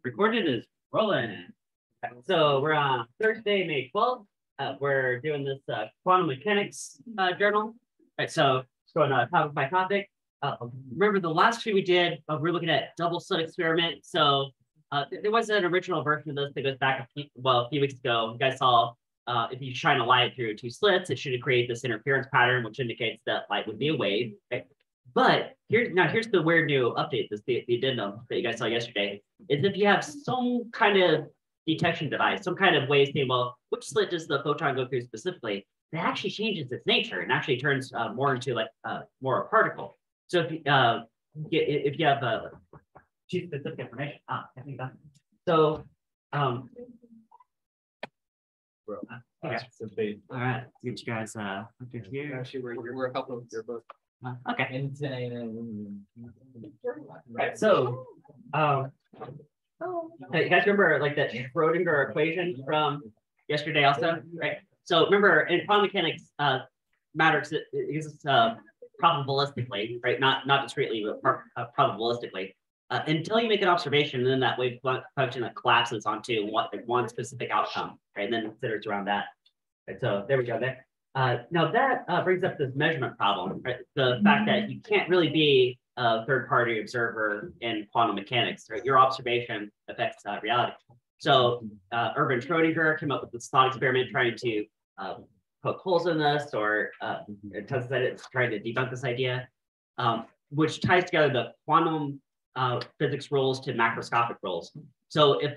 Recorded is rolling. So we're on Thursday, May 12th. We're doing this quantum mechanics journal. All right, so just going topic by topic. Remember the last few we did, we were looking at double slit experiment. So there was an original version of this that goes back a few weeks ago. You guys saw if you shine a light through two slits, it should create this interference pattern, which indicates that light would be a wave. Okay? But here's the weird new update, the addendum that you guys saw yesterday, is if you have some kind of detection device, some kind of way of saying, well, which slit does the photon go through specifically, that actually changes its nature and actually turns more into like more a particle. So if you have too specific information, I think that. So okay. All right, get you guys up here. Actually, we're a couple of both. Okay. Right, so you guys remember like that Schrodinger equation from yesterday also, right? So remember in quantum mechanics, matter exists probabilistically, right? Not discretely, but probabilistically. Until you make an observation, and then that wave function that collapses onto one specific outcome, right? And then considers around that. Right, so there we go there. Now that brings up this measurement problem, right? The fact that you can't really be a third-party observer in quantum mechanics, right? Your observation affects reality. So Erwin Schrodinger came up with this thought experiment trying to poke holes in this or trying to debunk this idea, which ties together the quantum physics rules to macroscopic rules. So if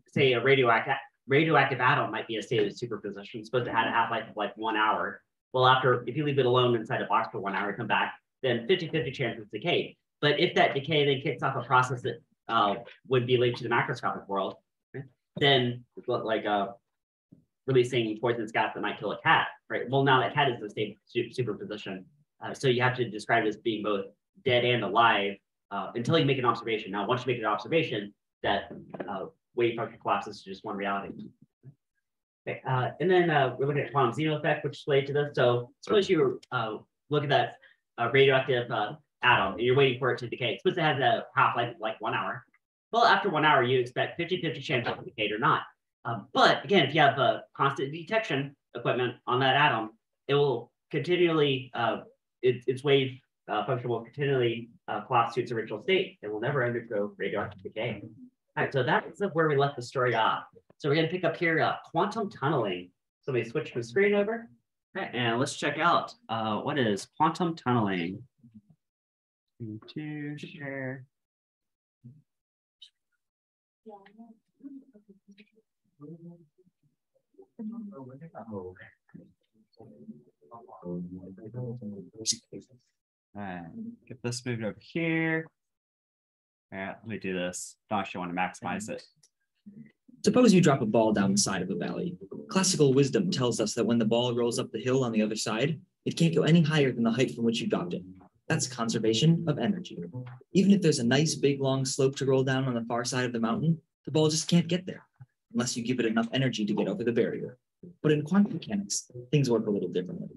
say a radioactive atom might be a state of superposition, supposed to have a half-life of like 1 hour. Well, if you leave it alone inside a box for 1 hour, come back, then 50-50 chance it's decayed. But if that decay then kicks off a process that would be linked to the macroscopic world, right, then like releasing poisonous gas that might kill a cat, right? Well, now that cat is in a state of superposition. So you have to describe it as being both dead and alive until you make an observation. Now, once you make an observation, that wave function collapses to just one reality. Okay, and then we're looking at quantum Zeno effect, which is related to this. So suppose you look at that radioactive atom, and you're waiting for it to decay. Suppose it has a half-life of like 1 hour. Well, after 1 hour, you expect 50-50 chance of decay or not. But again, if you have a constant detection equipment on that atom, it will continually, its wave function will continually collapse to its original state. It will never undergo radioactive decay. All right, so that's where we left the story off. So we're going to pick up here quantum tunneling. So we switch the screen over. Okay, and let's check out what is quantum tunneling. To share. All right, get this moved over here. All right, let me do this. Don't actually want to maximize it. Suppose you drop a ball down the side of a valley. Classical wisdom tells us that when the ball rolls up the hill on the other side, it can't go any higher than the height from which you dropped it. That's conservation of energy. Even if there's a nice big long slope to roll down on the far side of the mountain, the ball just can't get there unless you give it enough energy to get over the barrier. But in quantum mechanics, things work a little differently.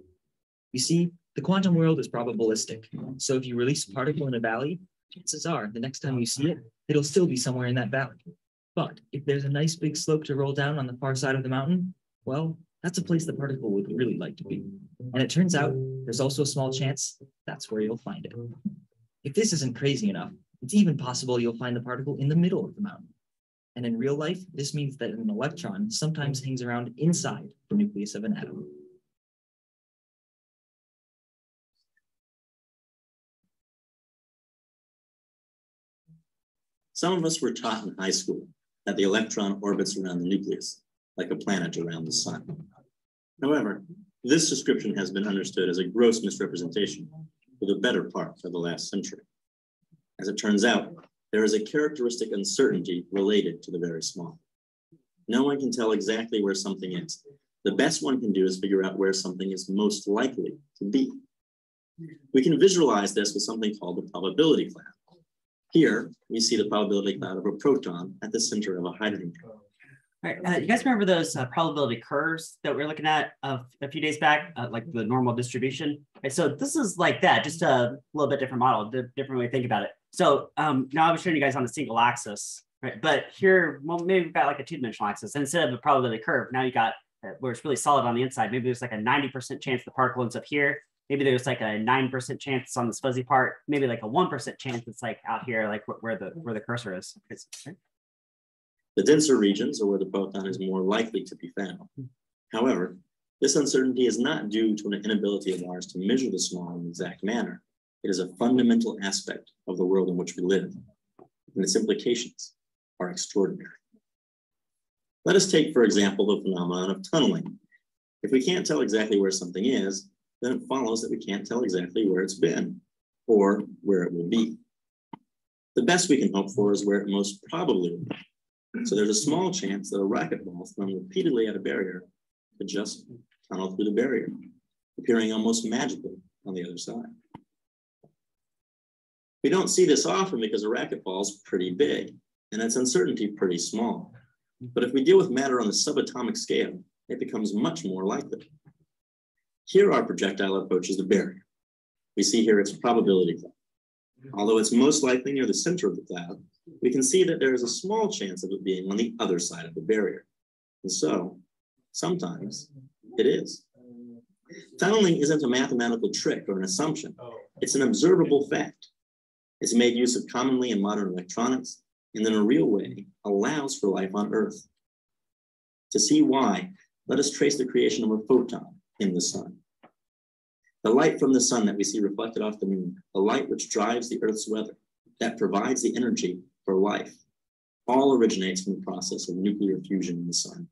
You see, the quantum world is probabilistic. So if you release a particle in a valley, chances are the next time you see it, it'll still be somewhere in that valley. But if there's a nice big slope to roll down on the far side of the mountain, well, that's a place the particle would really like to be. And it turns out there's also a small chance that's where you'll find it. If this isn't crazy enough, it's even possible you'll find the particle in the middle of the mountain. And in real life, this means that an electron sometimes hangs around inside the nucleus of an atom. Some of us were taught in high school that the electron orbits around the nucleus, like a planet around the sun. However, this description has been understood as a gross misrepresentation for the better part of the last century. As it turns out, there is a characteristic uncertainty related to the very small. No one can tell exactly where something is. The best one can do is figure out where something is most likely to be. We can visualize this with something called the probability cloud. Here, we see the probability cloud of a proton at the center of a hydrogen atom. All right, you guys remember those probability curves that we were looking at a few days back, like the normal distribution? Right, so this is like that, just a little bit different model, different way to think about it. So now I was showing you guys on a single axis, right? But here, well, maybe we've got like a two-dimensional axis. And instead of a probability curve, now you got where it's really solid on the inside. Maybe there's like a 90% chance the particle ends up here. Maybe there's like a 9% chance on this fuzzy part. Maybe like a 1% chance it's like out here, like where the cursor is. The denser regions are where the proton is more likely to be found. However, this uncertainty is not due to an inability of ours to measure the small in an exact manner. It is a fundamental aspect of the world in which we live, and its implications are extraordinary. Let us take, for example, the phenomenon of tunneling. If we can't tell exactly where something is, then it follows that we can't tell exactly where it's been or where it will be. The best we can hope for is where it most probably will be. So there's a small chance that a racquetball thrown repeatedly at a barrier could just tunnel through the barrier, appearing almost magically on the other side. We don't see this often because a racquetball is pretty big and its uncertainty pretty small. But if we deal with matter on the subatomic scale, it becomes much more likely. Here our projectile approaches the barrier. We see here its probability cloud. Although it's most likely near the center of the cloud, we can see that there is a small chance of it being on the other side of the barrier. And so, sometimes it is. Tunneling isn't a mathematical trick or an assumption. It's an observable fact. It's made use of commonly in modern electronics, and in a real way allows for life on Earth. To see why, let us trace the creation of a photon in the sun. The light from the sun that we see reflected off the moon, the light which drives the Earth's weather, that provides the energy for life, all originates from the process of nuclear fusion in the sun.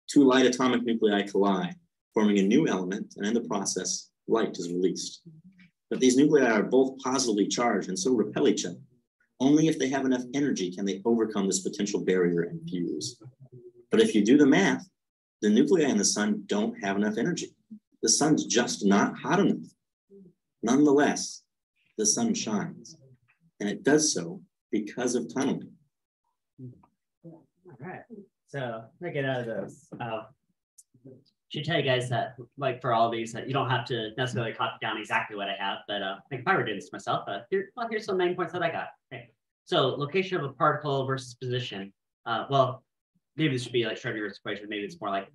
Two light atomic nuclei collide, forming a new element, and in the process, light is released. But these nuclei are both positively charged and so repel each other. Only if they have enough energy can they overcome this potential barrier and fuse. But if you do the math, the nuclei in the sun don't have enough energy. The sun's just not hot enough. Nonetheless, the sun shines, and it does so because of tunneling. All right, so to get out of this, should tell you guys that, like for all of these, that you don't have to necessarily copy down exactly what I have, but like if I were doing this myself, here's some main points that I got. Okay. So location of a particle versus position. Well, maybe this should be like Schrödinger's equation. Maybe it's more like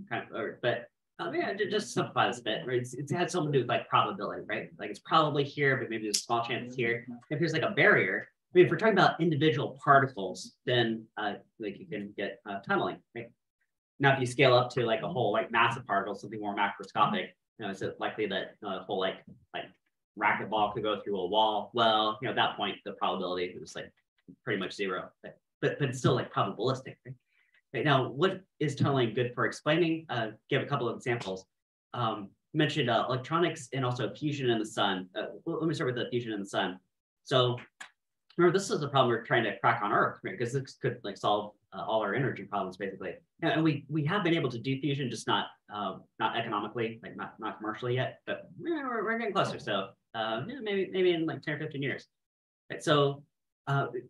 kind of, but yeah, just simplify this a bit. Right? It's had something to do with like probability, right? Like it's probably here, but maybe there's a small chance it's here. If there's like a barrier, I mean, if we're talking about individual particles, then like you can get tunneling, right? Now, if you scale up to like a whole like massive particle, something more macroscopic, you know, is it likely that a whole like racquetball could go through a wall? Well, you know, at that point, the probability is like pretty much zero, but it's still like probabilistic. Right now, what is tunneling good for explaining? Give a couple of examples. Mentioned electronics and also fusion in the sun. Let me start with the fusion in the sun. So remember, this is a problem we're trying to crack on Earth, right? Because this could like solve all our energy problems, basically. And we have been able to do fusion, just not economically, like not commercially yet, but we're getting closer. So maybe in like 10 or 15 years. Right? So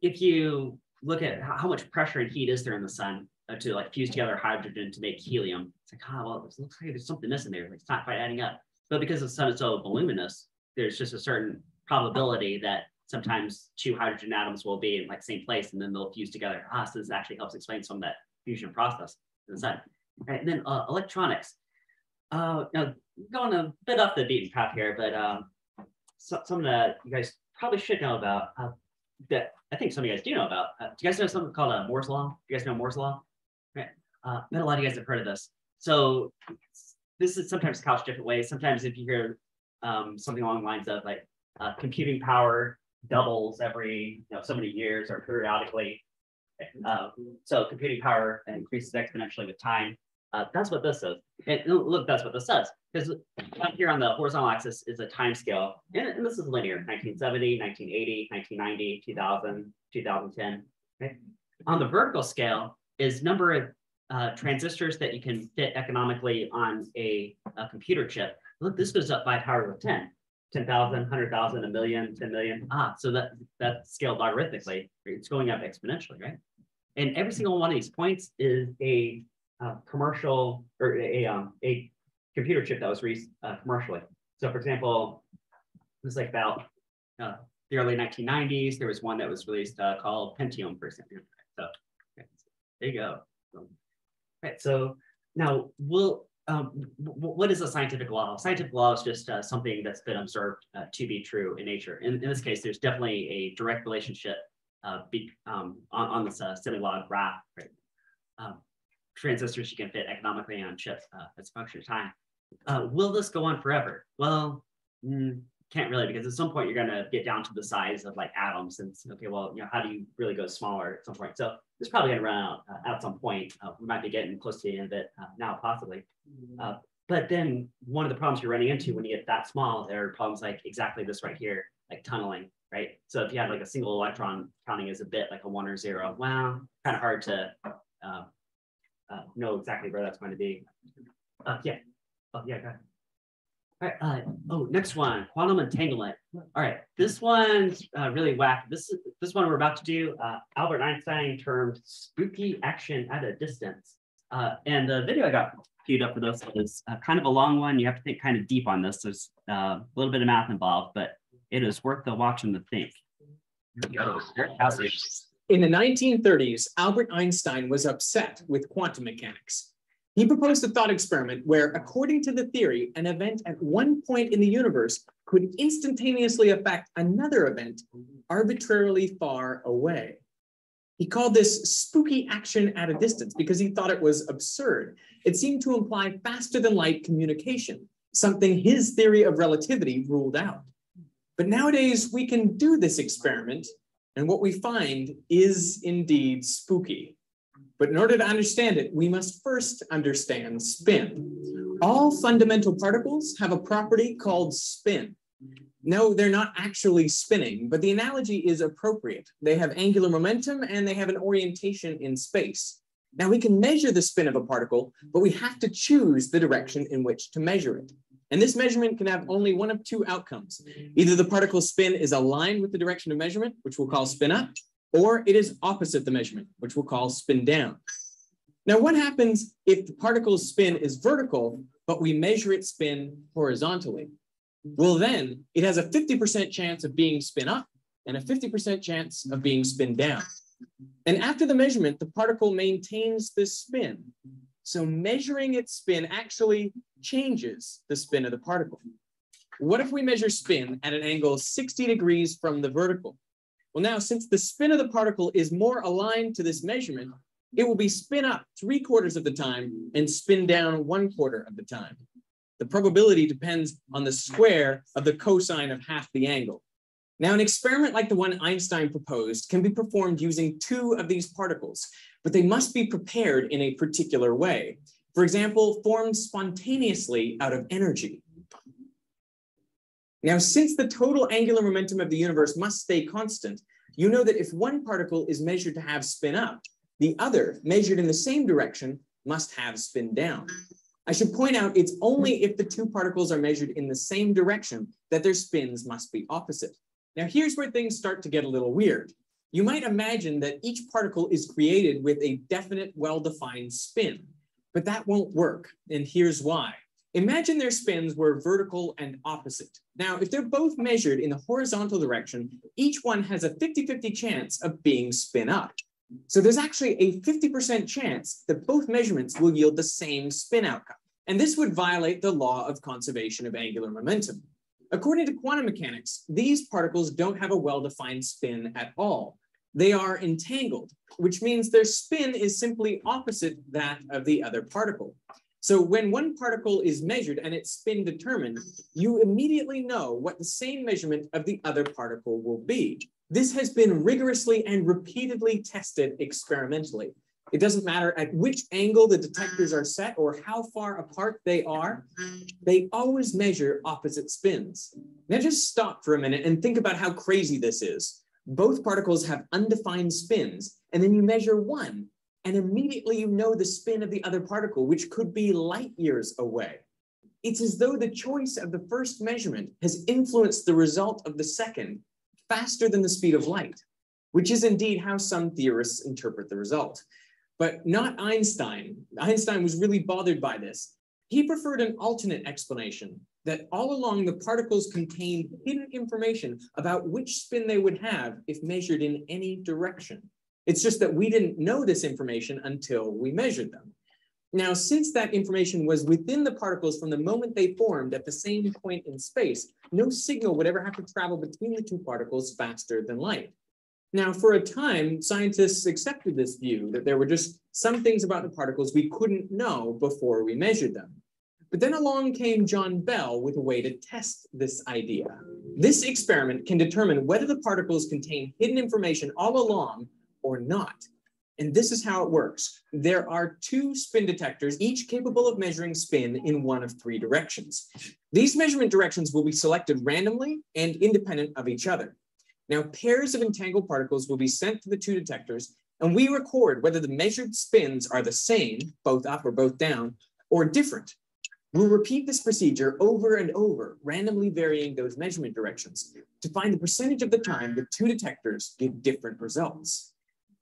if you look at how much pressure and heat is there in the sun to like fuse together hydrogen to make helium, it's like, oh, well, it looks like there's something missing there. Like, it's not quite adding up. But because the sun is so voluminous, there's just a certain probability that sometimes two hydrogen atoms will be in like same place and then they'll fuse together. So this actually helps explain some of that fusion process in the sun. Right, and then electronics. Now going a bit off the beaten path here, but something that you guys probably should know about that I think some of you guys do know about. Do you guys know something called Moore's Law? Do you guys know Moore's Law? Right. I bet a lot of you guys have heard of this. So this is sometimes couched different ways. Sometimes if you hear something along the lines of like computing power doubles every so many years or periodically. So computing power increases exponentially with time. That's what this is. And look, that's what this says. Because up here on the horizontal axis is a time scale. And this is linear, 1970, 1980, 1990, 2000, 2010. Okay? On the vertical scale is number of transistors that you can fit economically on a computer chip. Look, this goes up by power of 10. 10,000, 100,000, a million, 10 million. So that's scaled logarithmically. It's going up exponentially, right? And every single one of these points is a commercial or a computer chip that was released commercially. So for example, this is like about the early 1990s, there was one that was released called Pentium for example. So okay, there you go. Right. So now what is a scientific law? Scientific law is just something that's been observed to be true in nature. In this case, there's definitely a direct relationship on this semi-log graph. Right? Transistors you can fit economically on chips as a function of time. Will this go on forever? Well, can't really, because at some point you're going to get down to the size of like atoms, and okay, well, how do you really go smaller at some point? So it's probably going to run out at some point. We might be getting close to the end of it now, possibly. But then one of the problems you're running into when you get that small, there are problems like exactly this right here, like tunneling, right? So if you had like a single electron counting as a bit, like a 1 or 0, well, kind of hard to know exactly where that's going to be. Yeah. Oh, yeah, go ahead. All right. Next one, quantum entanglement. All right, this one's really whack. This one we're about to do. Albert Einstein termed spooky action at a distance. And the video I got queued up for this is kind of a long one. You have to think kind of deep on this. There's a little bit of math involved, but it is worth the watch and the think. Here we go. In the 1930s, Albert Einstein was upset with quantum mechanics. He proposed a thought experiment where, according to the theory, an event at one point in the universe could instantaneously affect another event arbitrarily far away. He called this spooky action at a distance because he thought it was absurd. It seemed to imply faster than light communication, something his theory of relativity ruled out. But nowadays, we can do this experiment, and what we find is indeed spooky. But in order to understand it, we must first understand spin. All fundamental particles have a property called spin. No, they're not actually spinning, but the analogy is appropriate. They have angular momentum and they have an orientation in space. Now we can measure the spin of a particle, but we have to choose the direction in which to measure it. And this measurement can have only one of two outcomes. Either the particle's spin is aligned with the direction of measurement, which we'll call spin up, or it is opposite the measurement, which we'll call spin down. Now, what happens if the particle's spin is vertical, but we measure its spin horizontally? Well, then it has a 50% chance of being spin up and a 50% chance of being spin down. And after the measurement, the particle maintains this spin. So measuring its spin actually changes the spin of the particle. What if we measure spin at an angle 60 degrees from the vertical? Well, now, since the spin of the particle is more aligned to this measurement, it will be spin up 3/4 of the time and spin down 1/4 of the time. The probability depends on the square of the cosine of half the angle. Now, an experiment like the one Einstein proposed can be performed using 2 of these particles, but they must be prepared in a particular way. For example, formed spontaneously out of energy. Now, since the total angular momentum of the universe must stay constant, you know that if one particle is measured to have spin up, the other, measured in the same direction, must have spin down. I should point out it's only if the 2 particles are measured in the same direction that their spins must be opposite. Now, here's where things start to get a little weird. You might imagine that each particle is created with a definite, well-defined spin, but that won't work, and here's why. Imagine their spins were vertical and opposite. Now, if they're both measured in the horizontal direction, each one has a 50-50 chance of being spin up. So there's actually a 50% chance that both measurements will yield the same spin outcome. And this would violate the law of conservation of angular momentum. According to quantum mechanics, these particles don't have a well-defined spin at all. They are entangled, which means their spin is simply opposite that of the other particle. So when one particle is measured and its spin determined, you immediately know what the same measurement of the other particle will be. This has been rigorously and repeatedly tested experimentally. It doesn't matter at which angle the detectors are set or how far apart they always measure opposite spins. Now just stop for a minute and think about how crazy this is. Both particles have undefined spins, and then you measure one, and immediately you know the spin of the other particle, which could be light years away. It's as though the choice of the first measurement has influenced the result of the second faster than the speed of light, which is indeed how some theorists interpret the result. But not Einstein. Einstein was really bothered by this. He preferred an alternate explanation. that all along the particles contained hidden information about which spin they would have if measured in any direction. It's just that we didn't know this information until we measured them. Now, since that information was within the particles from the moment they formed at the same point in space, no signal would ever have to travel between the two particles faster than light. Now, for a time, scientists accepted this view that there were just some things about the particles we couldn't know before we measured them. But then along came John Bell with a way to test this idea. This experiment can determine whether the particles contain hidden information all along or not. And this is how it works. There are two spin detectors, each capable of measuring spin in one of three directions. These measurement directions will be selected randomly and independent of each other. Now, pairs of entangled particles will be sent to the two detectors, and we record whether the measured spins are the same, both up or both down, or different. We'll repeat this procedure over and over, randomly varying those measurement directions to find the percentage of the time the two detectors give different results.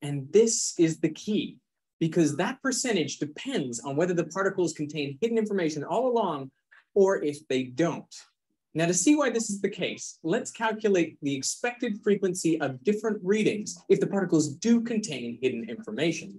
And this is the key, because that percentage depends on whether the particles contain hidden information all along or if they don't. Now, to see why this is the case, let's calculate the expected frequency of different readings if the particles do contain hidden information.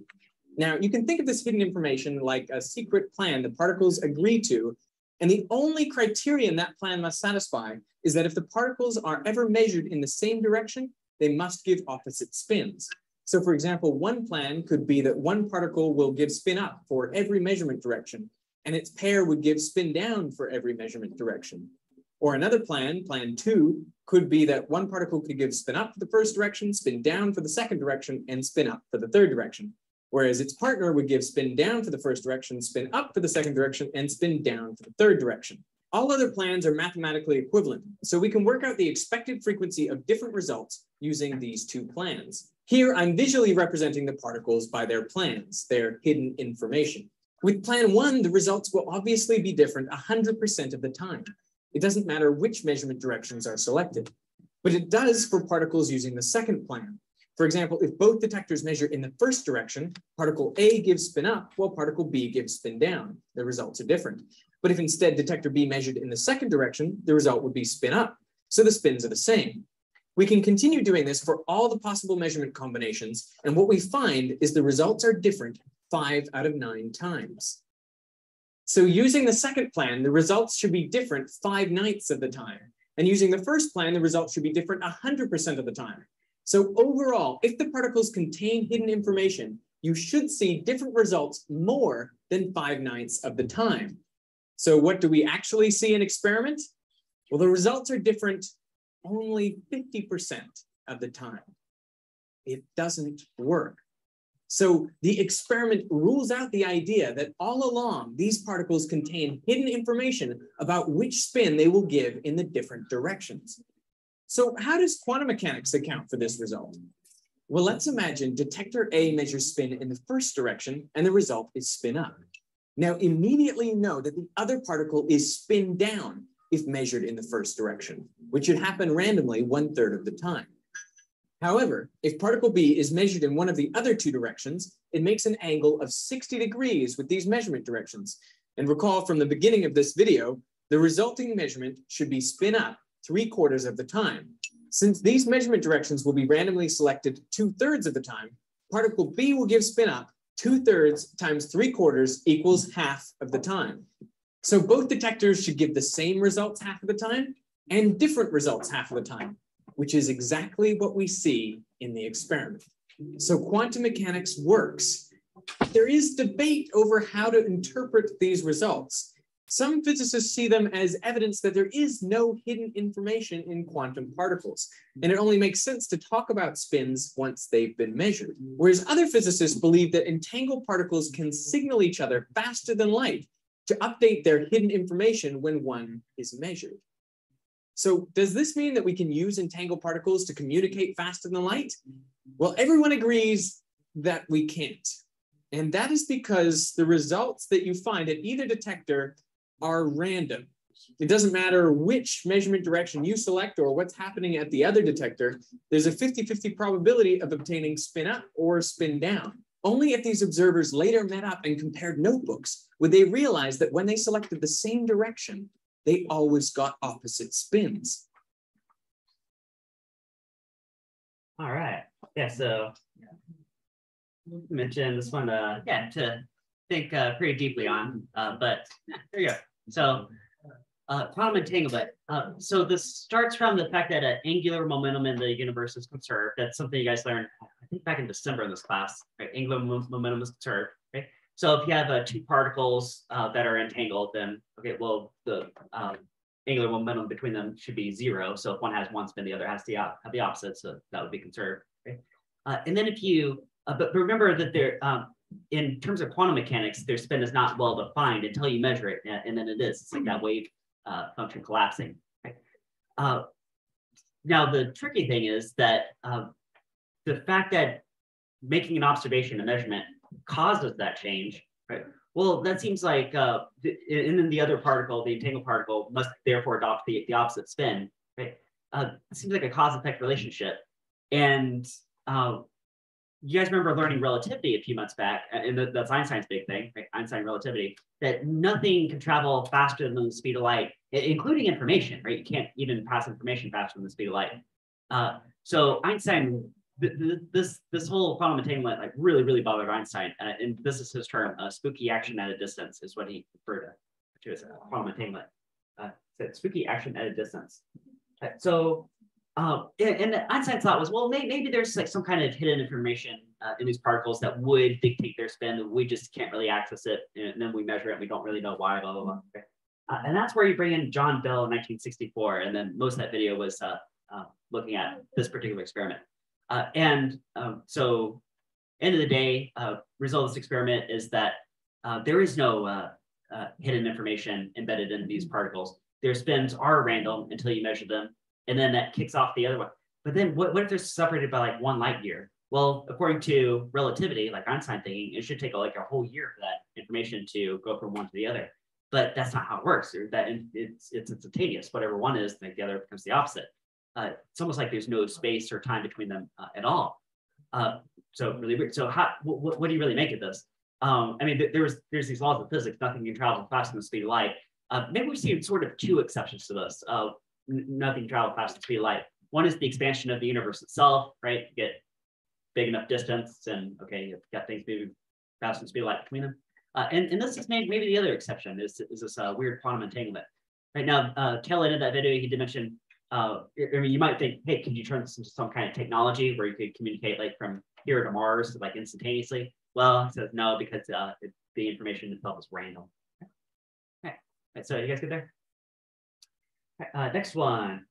Now, you can think of this hidden information like a secret plan the particles agree to, and the only criterion that plan must satisfy is that if the particles are ever measured in the same direction, they must give opposite spins. So, for example, one plan could be that one particle will give spin up for every measurement direction, and its pair would give spin down for every measurement direction. Or another plan, plan 2, could be that one particle could give spin up for the first direction, spin down for the second direction, and spin up for the third direction. Whereas its partner would give spin down for the first direction, spin up for the second direction, and spin down for the third direction. All other plans are mathematically equivalent, so we can work out the expected frequency of different results using these two plans. Here, I'm visually representing the particles by their plans, their hidden information. With plan 1, the results will obviously be different 100% of the time. It doesn't matter which measurement directions are selected, but it does for particles using the second plan. For example, if both detectors measure in the first direction, particle A gives spin up, while particle B gives spin down. The results are different. But if instead detector B measured in the second direction, the result would be spin up. So the spins are the same. We can continue doing this for all the possible measurement combinations, and what we find is the results are different 5 out of 9 times. So using the second plan, the results should be different 5/9 of the time. And using the first plan, the results should be different 100% of the time. So overall, if the particles contain hidden information, you should see different results more than 5/9 of the time. So what do we actually see in experiment? Well, the results are different only 50% of the time. It doesn't work. So the experiment rules out the idea that all along these particles contain hidden information about which spin they will give in the different directions. So how does quantum mechanics account for this result? Well, let's imagine detector A measures spin in the first direction and the result is spin up. Now immediately know that the other particle is spin down if measured in the first direction, which should happen randomly 1/3 of the time. However, if particle B is measured in one of the other two directions, it makes an angle of 60 degrees with these measurement directions. And recall from the beginning of this video, the resulting measurement should be spin up 3/4 of the time. Since these measurement directions will be randomly selected 2/3 of the time, particle B will give spin up 2/3 times 3/4 equals half of the time. So both detectors should give the same results half of the time and different results half of the time, which is exactly what we see in the experiment. So quantum mechanics works. There is debate over how to interpret these results. Some physicists see them as evidence that there is no hidden information in quantum particles, and it only makes sense to talk about spins once they've been measured. Whereas other physicists believe that entangled particles can signal each other faster than light to update their hidden information when one is measured. So does this mean that we can use entangled particles to communicate faster than light? Well, everyone agrees that we can't. And that is because the results that you find at either detector are random. It doesn't matter which measurement direction you select or what's happening at the other detector, there's a 50-50 probability of obtaining spin up or spin down. Only if these observers later met up and compared notebooks would they realize that when they selected the same direction, they always got opposite spins. All right. Yeah, so mentioned this one, yeah, to think pretty deeply on, but yeah, there you go. So quantum entanglement. So this starts from the fact that angular momentum in the universe is conserved. That's something you guys learned, I think, back in December in this class. Right? Angular momentum is conserved. Right? So if you have two particles that are entangled, then okay, well the angular momentum between them should be zero. So if one has one spin, the other has to have the opposite. So that would be conserved. Right? And then if you, but remember that there, in terms of quantum mechanics, their spin is not well defined until you measure it, and then it is. It's like that wave function collapsing. Right? Now the tricky thing is that the fact that making an observation, a measurement, causes that change. Right? Well, that seems like, and then the other particle, the entangled particle, must therefore adopt the opposite spin. Right? It seems like a cause-effect relationship, and you guys remember learning relativity a few months back, and that's Einstein's big thing, right? Einstein relativity, that nothing can travel faster than the speed of light, including information, right? You can't even pass information faster than the speed of light. So Einstein, this whole quantum entanglement like really bothered Einstein, and this is his term, spooky action at a distance is what he referred to as quantum entanglement. Spooky action at a distance. So and Einstein thought was, well, maybe there's like some kind of hidden information in these particles that would dictate their spin, and we just can't really access it, and then we measure it, and we don't really know why, blah, blah, blah. Okay. And that's where you bring in John Bell in 1964, and then most of that video was looking at this particular experiment. So end of the day, result of this experiment is that there is no hidden information embedded in these particles. Their spins are random until you measure them, and then that kicks off the other one. But then what if they're separated by like 1 light year? Well, according to relativity, like Einstein thinking, it should take like a whole year for that information to go from one to the other. But that's not how it works. That it's instantaneous. Whatever one is, like the other becomes the opposite. It's almost like there's no space or time between them at all. So really weird. So what do you really make of this? I mean, there's these laws of physics. Nothing can travel faster than the speed of light. Maybe we see sort of 2 exceptions to this. Nothing travel faster than the speed of light. One is the expansion of the universe itself, right? You get big enough distance, and okay, you've got things moving faster than the speed of light between them. And this is maybe the other exception is this weird quantum entanglement. Right now, tail end of that video, he did mention. I mean, you might think, hey, could you turn this into some kind of technology where you could communicate like from here to Mars like instantaneously? Well, he says no, because the information itself is random. Okay. Right, so you guys get there? Next one,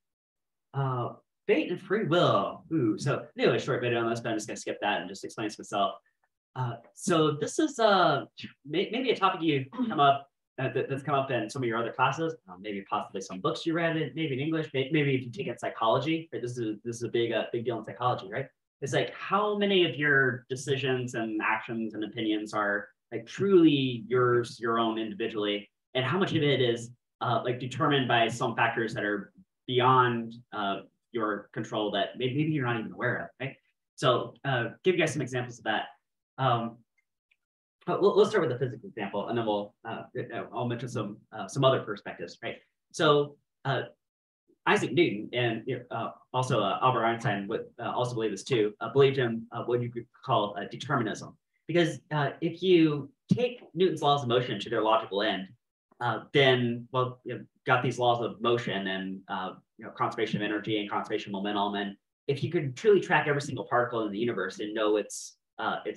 fate and free will. Ooh, so anyway, a short video on this, but I'm just gonna skip that and just explain this myself. So this is maybe a topic you come up that's come up in some of your other classes, maybe possibly some books you read, maybe in English, maybe if you take it psychology. Right? This is a big deal in psychology, right? It's like how many of your decisions and actions and opinions are like truly yours, your own individually, and how much of it is like determined by some factors that are beyond your control that maybe you're not even aware of, right? So give you guys some examples of that. Let's start with the physics example, and then I'll mention some other perspectives, right? So Isaac Newton and also Albert Einstein would also believe this too, believed in what you could call determinism. Because if you take Newton's laws of motion to their logical end, then, well, you've got these laws of motion and conservation of energy and conservation of momentum. And if you could truly track every single particle in the universe and know its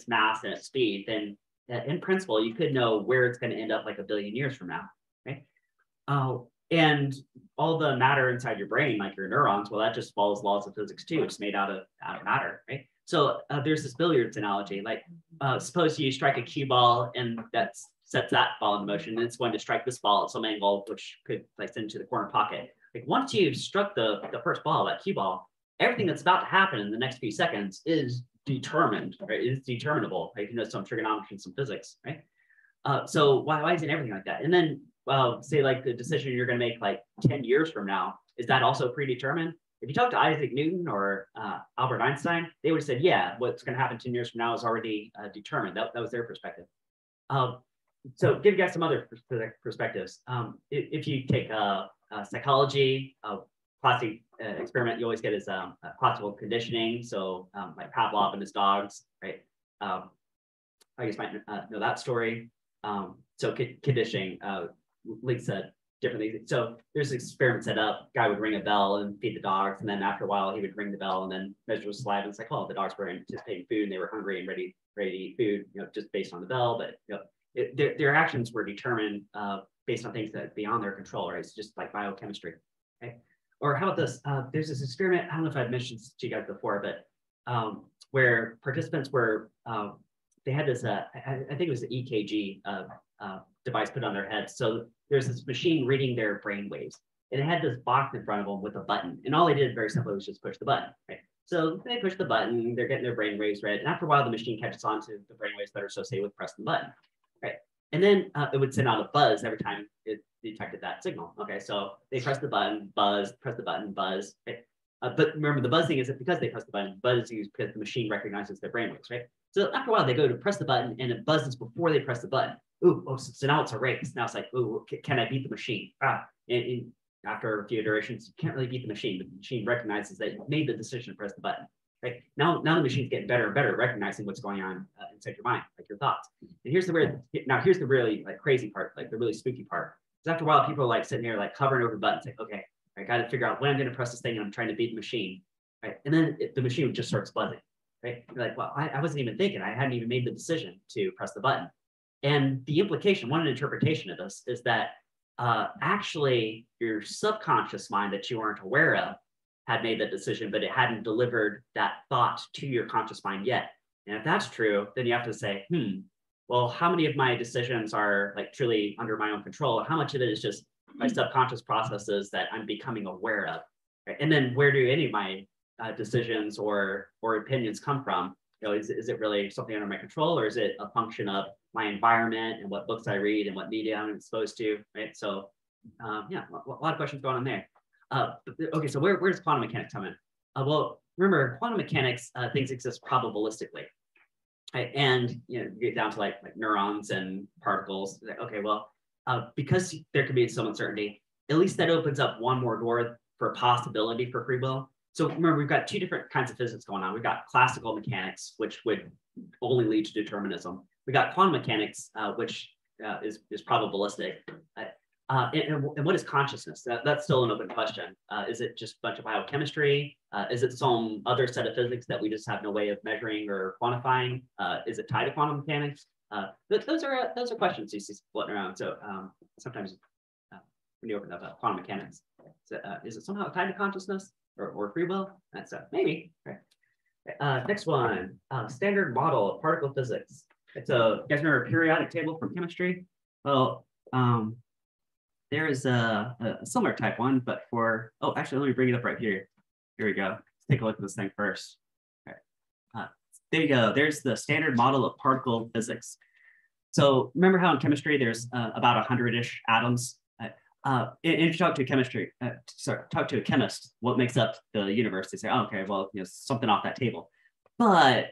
mass and its speed, then in principle, you could know where it's going to end up like 1 billion years from now, right? And all the matter inside your brain, like your neurons, well, that just follows laws of physics too. It's made out of matter, right? So there's this billiards analogy, like suppose you strike a cue ball and that sets that ball in motion, and it's going to strike this ball at some angle, which could like send it to the corner pocket. Like once you've struck the first ball, that cue ball, everything that's about to happen in the next few seconds is determined, right? It's determinable, right? You know, some trigonometry and some physics, right? So why isn't everything like that? And then say like the decision you're going to make like 10 years from now, is that also predetermined? If you talk to Isaac Newton or Albert Einstein, they would have said, yeah, what's going to happen 10 years from now is already determined. That was their perspective. So give you guys some other perspectives. If you take psychology, classic experiment you always get is classical conditioning. So like Pavlov and his dogs, right? I guess you might know that story. So conditioning links different things. So there's an experiment set up. Guy would ring a bell and feed the dogs, and then after a while he would ring the bell and then measure the saliva. And it's like, oh, the dogs were anticipating food and they were hungry and ready to eat food, just based on the bell. But their actions were determined based on things that beyond their control, right? It's just like biochemistry. Okay. Or how about this? There's this experiment, I don't know if I've mentioned this to you guys before, but where participants were, they had this, I think it was an EKG device put on their heads. So there's this machine reading their brain waves. And it had this box in front of them with a button. And all they did very simply was just push the button, right? So they push the button, they're getting their brain waves read. And after a while, the machine catches on to the brain waves that are associated with pressing the button, right? And then it would send out a buzz every time it detected that signal. Okay, so they press the button, buzz, press the button, buzz. Right? But remember, the buzzing isn't because they press the button. Buzz is because the machine recognizes their brainwaves, right? So after a while, they go to press the button, and it buzzes before they press the button. Ooh, oh, so now it's a race. Now it's like, ooh, can I beat the machine? And after a few iterations, you can't really beat the machine. The machine recognizes that you made the decision to press the button, right? Now the machine's getting better and better at recognizing what's going on inside your mind, like your thoughts. And here's the really like crazy part, like the really spooky part. Because after a while, people are like sitting there, like hovering over the button, like, okay, I got to figure out when I'm going to press this thing, and I'm trying to beat the machine, right? And then the machine just starts buzzing, right? You're like, well, I wasn't even thinking. I hadn't even made the decision to press the button. And the implication, one interpretation of this is that actually your subconscious mind that you weren't aware of had made that decision, but it hadn't delivered that thought to your conscious mind yet. And if that's true, then you have to say, well, how many of my decisions are like truly under my own control? How much of it is just my subconscious processes that I'm becoming aware of? Right? And then where do any of my decisions or opinions come from? Is it really something under my control, or is it a function of my environment and what books I read and what media I'm exposed to, right? So yeah, a lot of questions going on there. Okay, so where does quantum mechanics come in? Well, remember, quantum mechanics, things exist probabilistically. Right? And you get down to like neurons and particles. Okay, well, because there can be some uncertainty, at least that opens up one more door for possibility for free will. So remember, we've got two different kinds of physics going on. We've got classical mechanics, which would only lead to determinism. We got quantum mechanics, which is probabilistic. And what is consciousness? That's still an open question. Is it just a bunch of biochemistry? Is it some other set of physics that we just have no way of measuring or quantifying? Is it tied to quantum mechanics? Those are questions you see floating around. So sometimes when you open up quantum mechanics, is it somehow tied to consciousness or free will? That's maybe. Right. Next one, standard model of particle physics. It's you guys remember a periodic table from chemistry? Well, there is a similar type one, but for, oh, actually, let me bring it up right here. Here we go. Let's take a look at this thing first. Okay. There you go. There's the standard model of particle physics. So remember how in chemistry, there's about 100-ish atoms? If you talk to talk to a chemist, what makes up the universe? They say, oh, okay, well, something off that table. But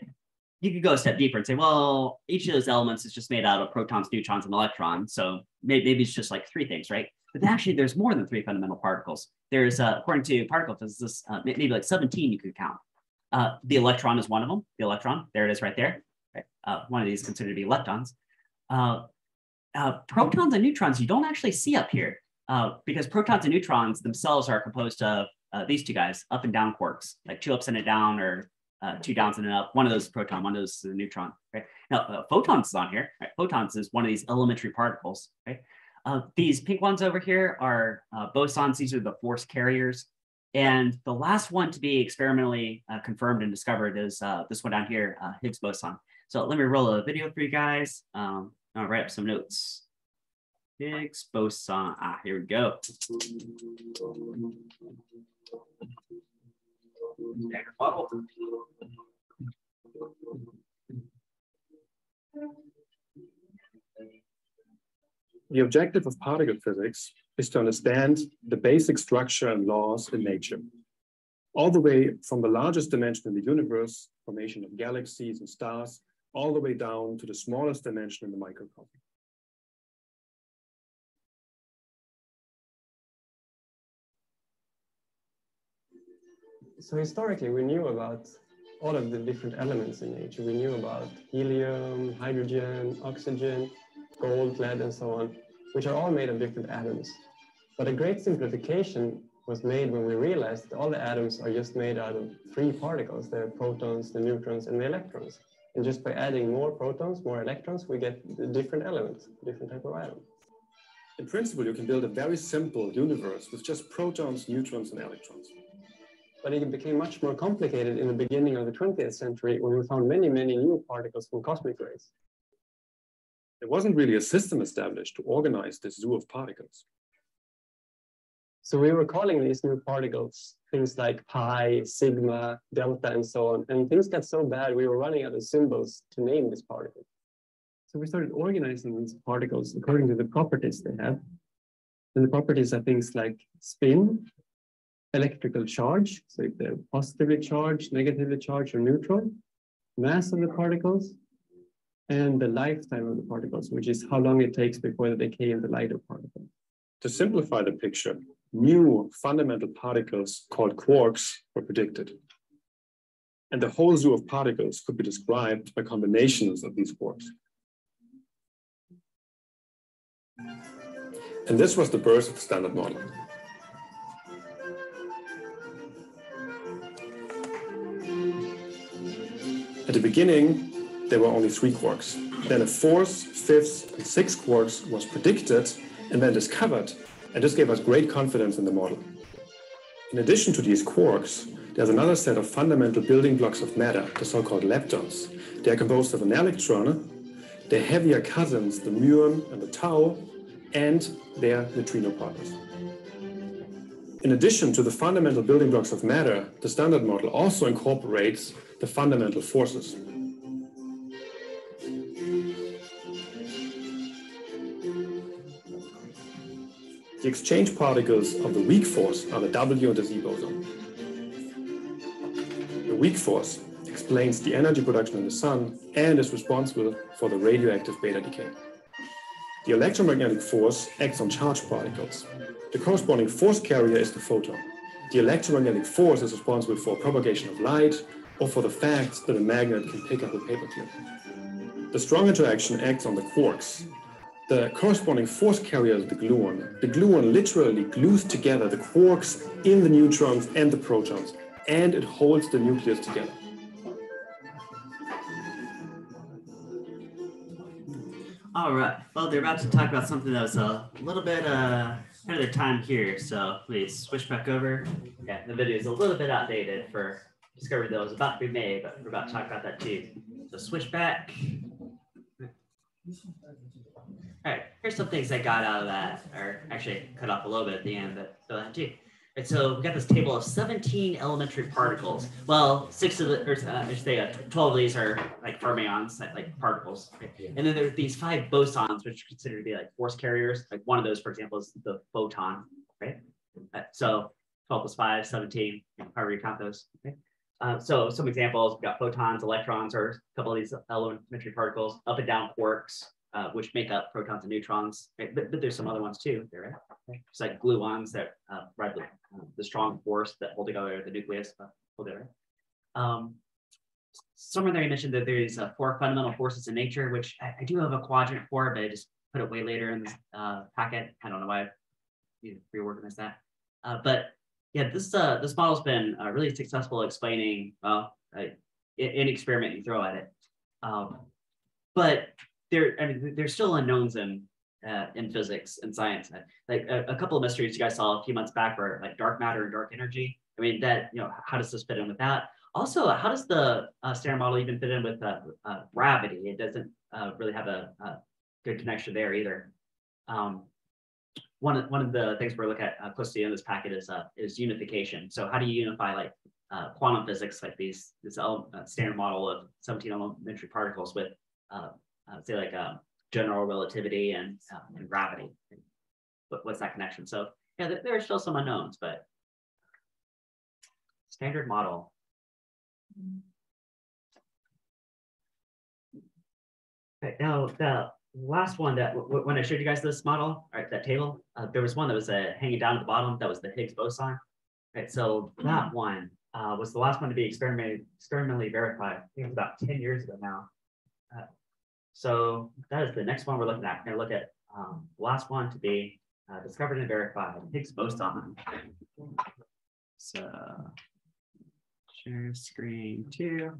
you could go a step deeper and say, well, each of those elements is just made out of protons, neutrons, and electrons. So maybe it's just like three things, right? But actually, there's more than three fundamental particles. There's, according to particle physicists, maybe like 17 you could count. The electron is one of them. The electron, there it is right there. Right? One of these considered to be leptons. Protons and neutrons you don't actually see up here because protons and neutrons themselves are composed of these two guys, up and down quarks, like two ups and a down, or two downs and an up. One of those is a proton, one of those is a neutron. Right? Now, photons is on here. Right? Photons is one of these elementary particles. Right? These pink ones over here are bosons. These are the force carriers. And the last one to be experimentally confirmed and discovered is this one down here, Higgs boson. So let me roll a video for you guys. I'll write up some notes. Higgs boson. Here we go. Standard model. The objective of particle physics is to understand the basic structure and laws in nature, all the way from the largest dimension in the universe, formation of galaxies and stars, all the way down to the smallest dimension in the microcosm. So historically, we knew about all of the different elements in nature. We knew about helium, hydrogen, oxygen, gold, lead, and so on, which are all made of different atoms. But a great simplification was made when we realized that all the atoms are just made out of 3 particles: the protons, the neutrons, and the electrons. And just by adding more protons, more electrons, we get the different elements, different type of atom. In principle, you can build a very simple universe with just protons, neutrons, and electrons. But it became much more complicated in the beginning of the 20th century when we found many, many new particles from cosmic rays. There wasn't really a system established to organize this zoo of particles. So we were calling these new particles things like pi, sigma, delta, and so on. And things got so bad, we were running out of symbols to name these particles. So we started organizing these particles according to the properties they have. And the properties are things like spin, electrical charge, so if they're positively charged, negatively charged, or neutral, mass of the particles, and the lifetime of the particles, which is how long it takes before they decay in the lighter particle. To simplify the picture, new fundamental particles called quarks were predicted. And the whole zoo of particles could be described by combinations of these quarks. And this was the birth of the Standard Model. At the beginning, there were only 3 quarks. Then a 4th, 5th, and 6th quarks was predicted and then discovered, and this gave us great confidence in the model. In addition to these quarks, there's another set of fundamental building blocks of matter, the so-called leptons. They are composed of an electron, their heavier cousins, the muon and the tau, and their neutrino partners. In addition to the fundamental building blocks of matter, the Standard Model also incorporates the fundamental forces. The exchange particles of the weak force are the W and the Z boson. The weak force explains the energy production in the sun and is responsible for the radioactive beta decay. The electromagnetic force acts on charged particles. The corresponding force carrier is the photon. The electromagnetic force is responsible for propagation of light or for the fact that a magnet can pick up a paperclip. The strong interaction acts on the quarks. The corresponding force carrier is the gluon. The gluon literally glues together the quarks in the neutrons and the protons, and it holds the nucleus together. All right. Well, they're about to talk about something that was a little bit ahead of their time here. So please switch back over. Yeah, the video is a little bit outdated for discovery that was about to be made, but we're about to talk about that too. So switch back. All right, here's some things I got out of that, or actually cut off a little bit at the end, but still that too. Right, so we got this table of 17 elementary particles. Well, 6 of the, or I should say 12 of these are like fermions, like particles. Right? And then there are these 5 bosons, which are considered to be like force carriers. Like one of those, for example, is the photon, right? So 12 plus 5, 17, however you count those. Okay? So some examples, we've got photons, electrons, or a couple of these elementary particles, up and down quarks, which make up protons and neutrons, right? But there's some other ones too, right? It's like gluons that ride the strong force that hold together the nucleus. Somewhere there you mentioned that there's 4 fundamental forces in nature, which I do have a quadrant for, but I just put it way later in this packet. I don't know why I reorganized that. But yeah, this model's been really successful explaining, well, any experiment you throw at it. But there's still unknowns in physics and science. Like a couple of mysteries you guys saw a few months back were like dark matter and dark energy. I mean, that, how does this fit in with that? Also, how does the Standard Model even fit in with gravity? It doesn't really have a good connection there either. One of the things we're looking at close to the end of this packet is unification. So how do you unify like quantum physics, like this Standard Model of 17 elementary particles with say like general relativity and gravity? What's that connection? So yeah, there are still some unknowns, but Standard Model. Okay, now the last one that when I showed you guys this model, right, that table, there was one that was hanging down at the bottom. That was the Higgs boson. Right, so that one was the last one to be experimentally verified. I think it was about 10 years ago now. So that is the next one we're looking at. We're going to look at the last one to be discovered and verified, Higgs boson. So share screen 2.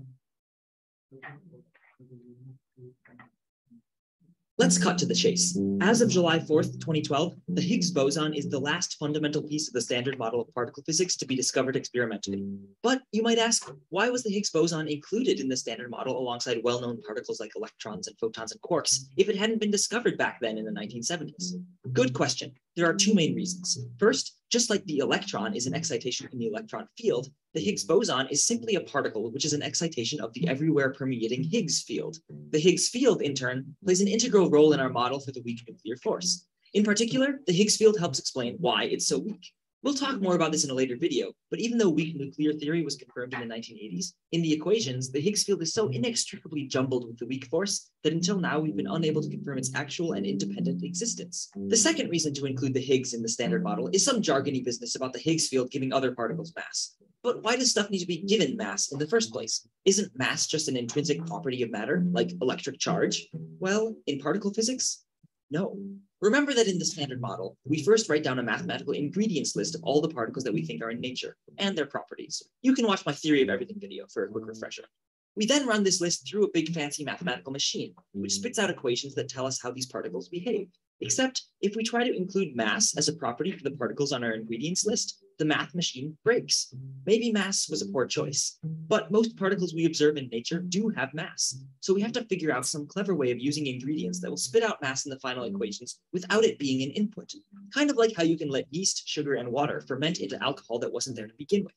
Let's cut to the chase. As of July 4th, 2012, the Higgs boson is the last fundamental piece of the standard model of particle physics to be discovered experimentally. But you might ask, why was the Higgs boson included in the standard model alongside well-known particles like electrons and photons and quarks if it hadn't been discovered back then in the 1970s? Good question. There are two main reasons. First, just like the electron is an excitation in the electron field, the Higgs boson is simply a particle which is an excitation of the everywhere permeating Higgs field. The Higgs field, in turn, plays an integral role in our model for the weak nuclear force. In particular, the Higgs field helps explain why it's so weak. We'll talk more about this in a later video, but even though weak nuclear theory was confirmed in the 1980s, in the equations, the Higgs field is so inextricably jumbled with the weak force that until now we've been unable to confirm its actual and independent existence. The second reason to include the Higgs in the standard model is some jargony business about the Higgs field giving other particles mass. But why does stuff need to be given mass in the first place? Isn't mass just an intrinsic property of matter, like electric charge? Well, in particle physics, no. Remember that in the standard model, we first write down a mathematical ingredients list of all the particles that we think are in nature and their properties. You can watch my Theory of Everything video for a quick refresher. We then run this list through a big fancy mathematical machine, which spits out equations that tell us how these particles behave. Except if we try to include mass as a property for the particles on our ingredients list, the math machine breaks. Maybe mass was a poor choice, but most particles we observe in nature do have mass. So we have to figure out some clever way of using ingredients that will spit out mass in the final equations without it being an input. Kind of like how you can let yeast, sugar, and water ferment into alcohol that wasn't there to begin with.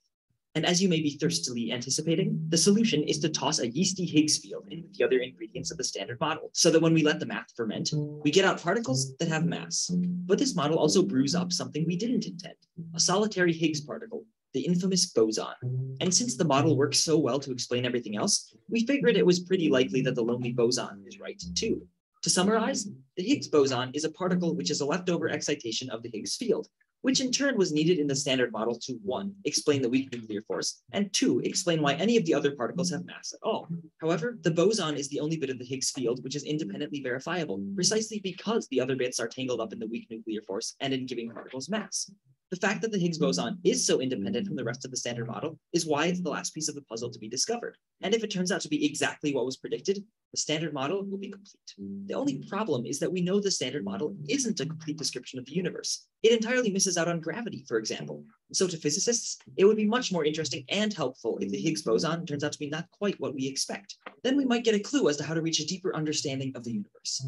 And as you may be thirstily anticipating, the solution is to toss a yeasty Higgs field in with the other ingredients of the standard model, so that when we let the math ferment, we get out particles that have mass. But this model also brews up something we didn't intend, a solitary Higgs particle, the infamous boson. And since the model works so well to explain everything else, we figured it was pretty likely that the lonely boson is right too. To summarize, the Higgs boson is a particle which is a leftover excitation of the Higgs field, which in turn was needed in the standard model to 1, explain the weak nuclear force, and 2, explain why any of the other particles have mass at all. However, the boson is the only bit of the Higgs field which is independently verifiable, precisely because the other bits are tangled up in the weak nuclear force and in giving particles mass. The fact that the Higgs boson is so independent from the rest of the standard model is why it's the last piece of the puzzle to be discovered. And if it turns out to be exactly what was predicted, the standard model will be complete. The only problem is that we know the standard model isn't a complete description of the universe. It entirely misses out on gravity, for example. So to physicists, it would be much more interesting and helpful if the Higgs boson turns out to be not quite what we expect. Then we might get a clue as to how to reach a deeper understanding of the universe.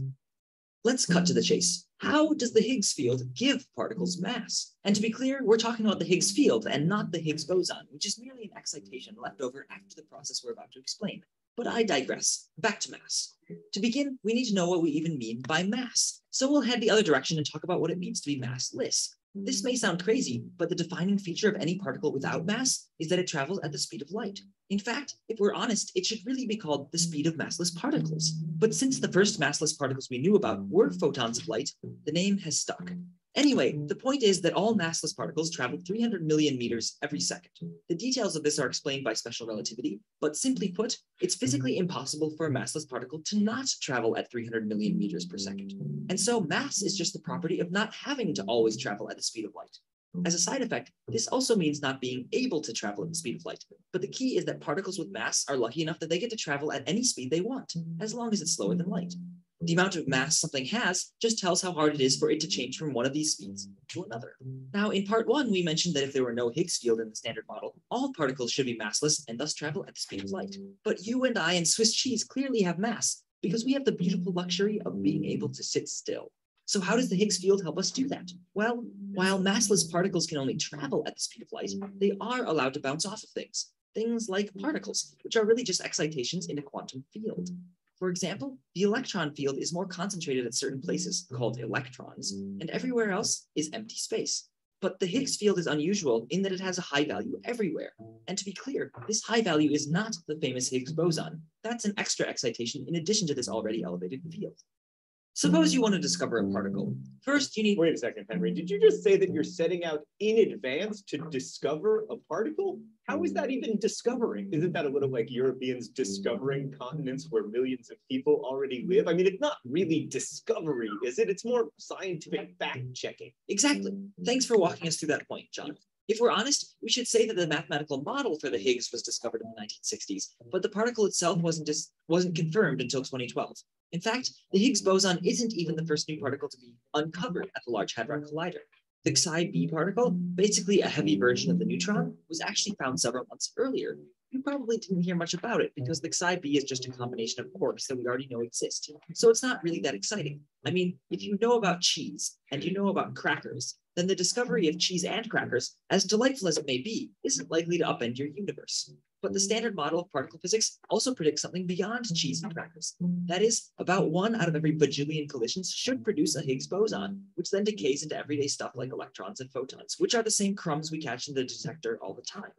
Let's cut to the chase. How does the Higgs field give particles mass? And to be clear, we're talking about the Higgs field and not the Higgs boson, which is merely an excitation left over after the process we're about to explain. But I digress. Back to mass. To begin, we need to know what we even mean by mass. So we'll head the other direction and talk about what it means to be massless. This may sound crazy, but the defining feature of any particle without mass is that it travels at the speed of light. In fact, if we're honest, it should really be called the speed of massless particles. But since the first massless particles we knew about were photons of light, the name has stuck. Anyway, the point is that all massless particles travel 300 million meters every second. The details of this are explained by special relativity, but simply put, it's physically impossible for a massless particle to not travel at 300 million meters per second. And so mass is just the property of not having to always travel at the speed of light. As a side effect, this also means not being able to travel at the speed of light. But the key is that particles with mass are lucky enough that they get to travel at any speed they want, as long as it's slower than light. The amount of mass something has just tells how hard it is for it to change from one of these speeds to another. Now, in part 1, we mentioned that if there were no Higgs field in the standard model, all particles should be massless and thus travel at the speed of light. But you and I and Swiss cheese clearly have mass because we have the beautiful luxury of being able to sit still. So how does the Higgs field help us do that? Well, while massless particles can only travel at the speed of light, they are allowed to bounce off of things like particles, which are really just excitations in a quantum field. For example, the electron field is more concentrated at certain places, called electrons, and everywhere else is empty space. But the Higgs field is unusual in that it has a high value everywhere. And to be clear, this high value is not the famous Higgs boson. That's an extra excitation in addition to this already elevated field. Suppose you want to discover a particle. First, you need. Wait a second, Henry. Did you just say that you're setting out in advance to discover a particle? How is that even discovering? Isn't that a little like Europeans discovering continents where millions of people already live? I mean, it's not really discovery, is it? It's more scientific fact-checking. Exactly. Thanks for walking us through that point, John. If we're honest, we should say that the mathematical model for the Higgs was discovered in the 1960s, but the particle itself wasn't confirmed until 2012. In fact, the Higgs boson isn't even the first new particle to be uncovered at the Large Hadron Collider. The Xi-B particle, basically a heavy version of the neutron, was actually found several months earlier. You probably didn't hear much about it because the Xi-B is just a combination of quarks that we already know exist. So it's not really that exciting. I mean, if you know about cheese and you know about crackers, then the discovery of cheese and crackers, as delightful as it may be, isn't likely to upend your universe. But the standard model of particle physics also predicts something beyond cheese and crackers. That is, about 1 out of every bajillion collisions should produce a Higgs boson, which then decays into everyday stuff like electrons and photons, which are the same crumbs we catch in the detector all the time.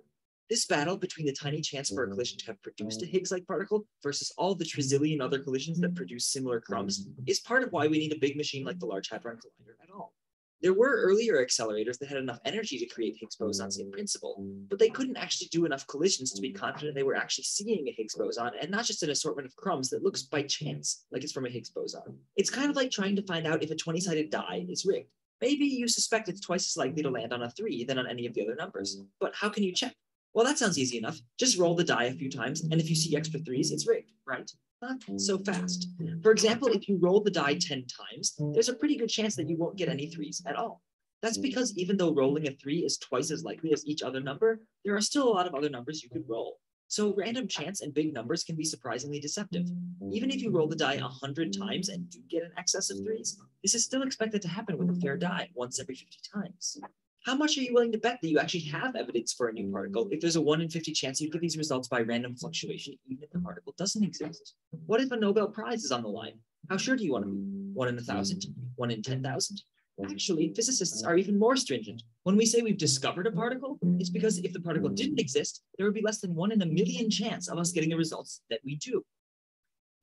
This battle between the tiny chance for a collision to have produced a Higgs-like particle versus all the trizillion other collisions that produce similar crumbs is part of why we need a big machine like the Large Hadron Collider at all. There were earlier accelerators that had enough energy to create Higgs bosons in principle, but they couldn't actually do enough collisions to be confident they were actually seeing a Higgs boson and not just an assortment of crumbs that looks by chance like it's from a Higgs boson. It's kind of like trying to find out if a 20-sided die is rigged. Maybe you suspect it's twice as likely to land on a 3 than on any of the other numbers, but how can you check? Well, that sounds easy enough. Just roll the die a few times, and if you see extra 3s, it's rigged, right? Not so fast. For example, if you roll the die 10 times, there's a pretty good chance that you won't get any 3s at all. That's because even though rolling a 3 is twice as likely as each other number, there are still a lot of other numbers you could roll. So random chance and big numbers can be surprisingly deceptive. Even if you roll the die 100 times and do get an excess of 3s, this is still expected to happen with a fair die once every 50 times. How much are you willing to bet that you actually have evidence for a new particle if there's a 1 in 50 chance you get these results by random fluctuation, even if the particle doesn't exist? What if a Nobel Prize is on the line? How sure do you want to be? 1 in 1,000? 1 in 10,000? Actually, physicists are even more stringent. When we say we've discovered a particle, it's because if the particle didn't exist, there would be less than 1 in a million chance of us getting the results that we do.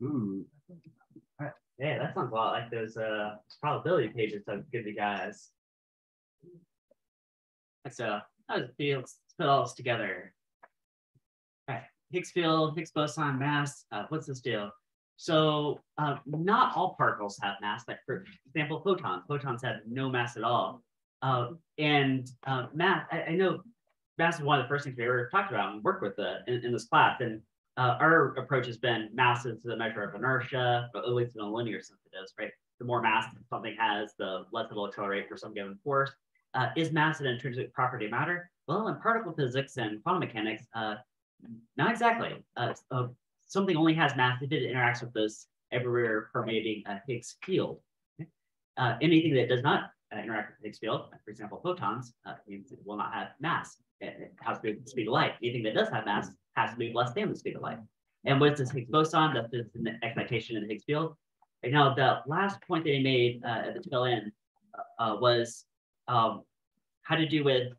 Ooh. All right. Yeah, that sounds a lot like those probability pages I've given you guys. So let's put all this together. All right, Higgs field, Higgs boson, mass. What's this deal? So not all particles have mass. Like for example, photons. Photons have no mass at all. Mass. I know mass is one of the first things we ever talked about and worked with in this class. And our approach has been mass is the measure of inertia, at least in a linear sense it is, right? The more mass something has, the less it will accelerate for some given force. Is mass an intrinsic property of matter? Well, in particle physics and quantum mechanics, not exactly. Something only has mass if it interacts with this everywhere permeating Higgs field. Anything that does not interact with the Higgs field, for example, photons, means it will not have mass. It has to be the speed of light. Anything that does have mass has to be less than the speed of light. And what's this Higgs boson? That's an excitation in the Higgs field. And now, the last point that he made at the tail end was how to do with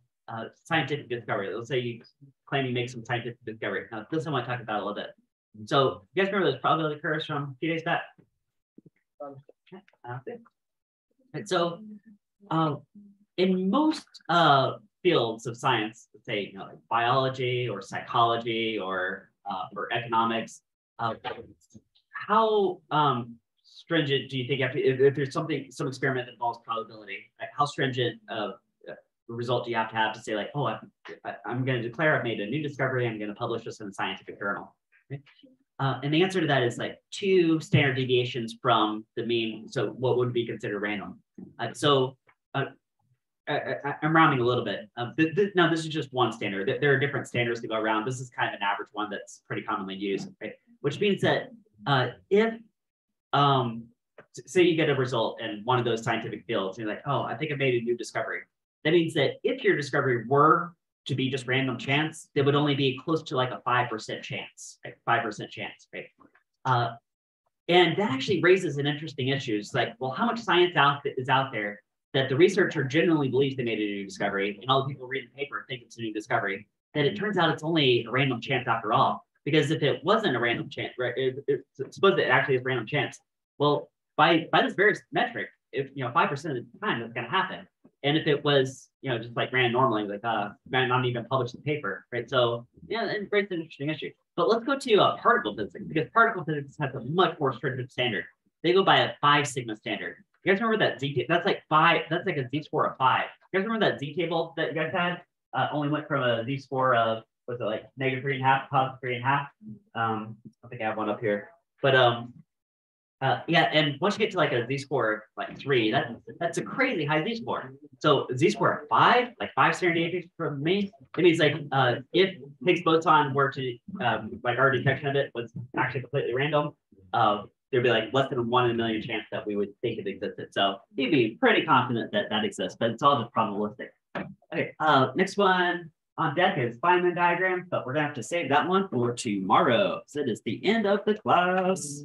scientific discovery. Let's say you claim you make some scientific discovery. Now, this I want to talk about a little bit. So, you guys remember those probability curves from a few days back? And so, in most fields of science, let's say like biology or psychology or economics, how stringent do you think you have to, if there's some experiment that involves probability, like how stringent result do you have to say like, oh, I'm going to declare I've made a new discovery, I'm going to publish this in a scientific journal. Okay? And the answer to that is like 2 standard deviations from the mean. So what would be considered random? I'm rounding a little bit. Now this is just one standard. There are different standards to go around. This is kind of an average one that's pretty commonly used, right? Which means that if say you get a result in one of those scientific fields, and you're like, oh, I think I made a new discovery. That means that if your discovery were to be just random chance, there would only be close to like a 5% chance, right? 5% chance, right? And that actually raises an interesting issue. It's like, well, how much science is out there that the researcher genuinely believes they made a new discovery, and all the people reading the paper think it's a new discovery, that it turns out it's only a random chance after all. Because if it wasn't a random chance, right? Suppose that it actually is random chance. Well, by this various metric, if 5% of the time that's going to happen. And if it was, just like ran normally, like not even published in the paper, right? So yeah, it's an interesting issue. But let's go to particle physics, because particle physics has a much more stringent standard. They go by a 5 sigma standard. You guys remember that Z? That's like 5. That's like a Z-score of 5. You guys remember that Z table that you guys had? Only went from a Z-score of, was it like -3.5, +3.5? I think I have one up here. But yeah, and once you get to like a Z-score of like 3, that's a crazy high Z-score. So Z-score of 5, like 5 standard deviations from me, it means like if Higgs boson were to like our detection of it was actually completely random, there'd be like less than 1 in a million chance that we would think it existed. So you'd be pretty confident that that exists, but it's all just probabilistic. Okay, next one on deck is Feynman diagram, but we're gonna have to save that one for tomorrow. So it is the end of the class.